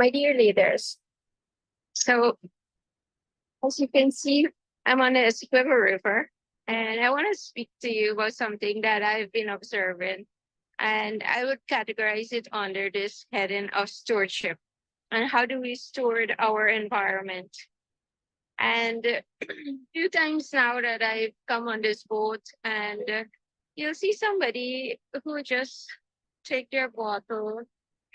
My dear leaders, so as you can see, I'm on the Essequibo River, and I want to speak to you about something that I've been observing, and I would categorize it under this heading of stewardship. And how do we steward our environment? And a few times now that I've come on this boat, and you'll see somebody who just take their bottle,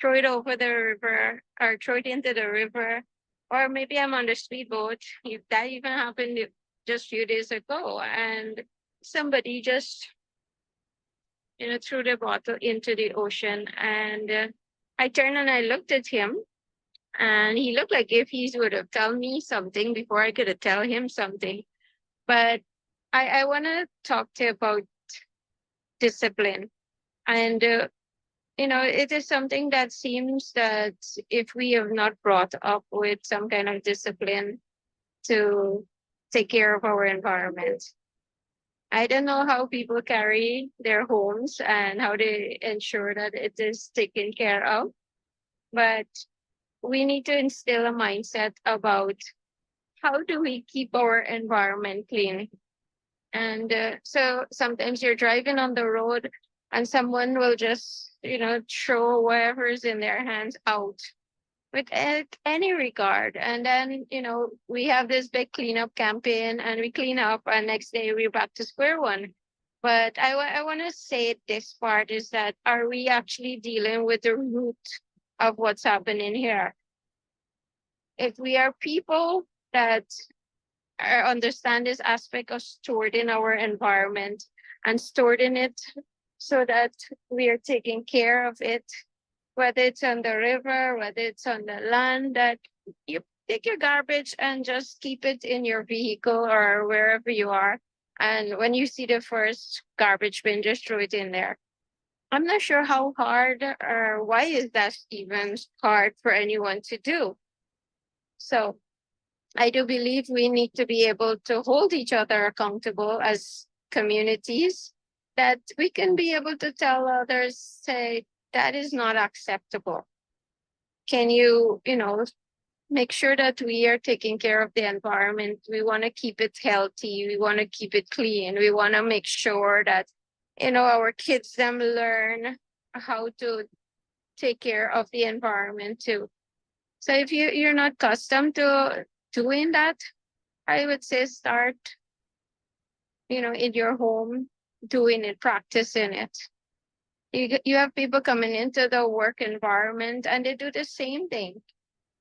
throw it over the river, or throw it into the river, or maybe I'm on the speedboat. If that even happened just a few days ago, and somebody just threw the bottle into the ocean, and I turned and I looked at him, and he looked like if he would have told me something before I could have tell him something. But I want to talk to you about discipline. And, it is something that seems that if we have not brought up with some kind of discipline to take care of our environment, I don't know how people carry their homes and how they ensure that it is taken care of. But we need to instill a mindset about how do we keep our environment clean. And so sometimes you're driving on the road and someone will just, throw whatever's in their hands out with any regard. And then, we have this big cleanup campaign and we clean up and next day we're back to square one. But I want to say this part is that are we actually dealing with the root of what's happening here? If we are people that understand this aspect of stewarding our environment and storing it so that we are taking care of it, whether it's on the river, whether it's on the land, that you take your garbage and just keep it in your vehicle or wherever you are. And when you see the first garbage bin, just throw it in there. I'm not sure how hard or why is that even hard for anyone to do. So I do believe we need to be able to hold each other accountable as communities, that we can be able to tell others, say, that is not acceptable. Can you, make sure that we are taking care of the environment? We want to keep it healthy. We want to keep it clean. We want to make sure that, our kids them learn how to take care of the environment too. So if you're not accustomed to doing that, I would say start, in your home, doing it, practicing it. You have people coming into the work environment and they do the same thing.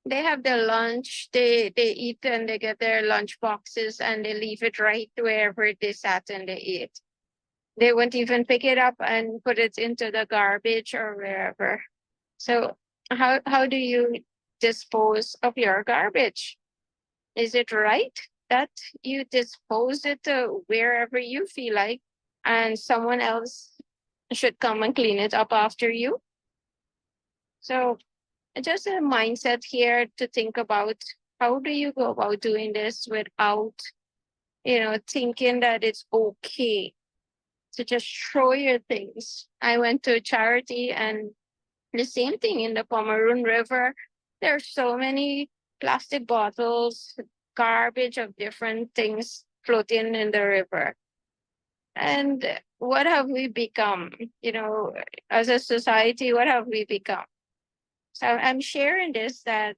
They have their lunch, they eat and they get their lunch boxes and they leave it right wherever they sat and they eat. They won't even pick it up and put it into the garbage or wherever. So how do you dispose of your garbage? Is it right that you dispose it to wherever you feel like and someone else should come and clean it up after you? So just a mindset here to think about how do you go about doing this without, thinking that it's okay to just throw your things. I went to a charity and the same thing in the Pomeroon River. There are so many plastic bottles, garbage of different things floating in the river. And what have we become? As a society, what have we become? So I'm sharing this that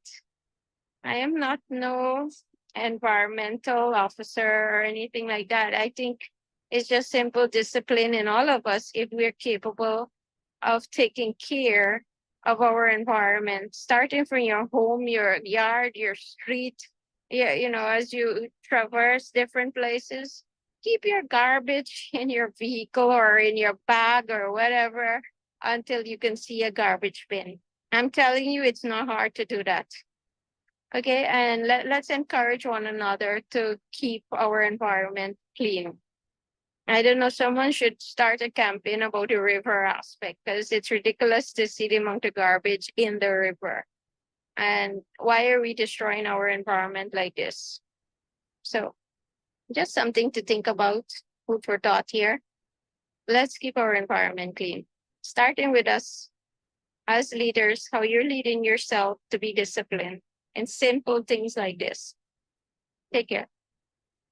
I am not no environmental officer or anything like that. I think it's just simple discipline in all of us if we're capable of taking care of our environment, starting from your home, your yard, your street. Yeah, as you traverse different places, keep your garbage in your vehicle or in your bag or whatever until you can see a garbage bin. I'm telling you, it's not hard to do that. Okay, and let's encourage one another to keep our environment clean. I don't know, someone should start a campaign about the river aspect because it's ridiculous to see the amount of garbage in the river. And why are we destroying our environment like this? So just something to think about, food for thought here. Let's keep our environment clean, starting with us. as leaders, how you're leading yourself to be disciplined and simple things like this. Take care.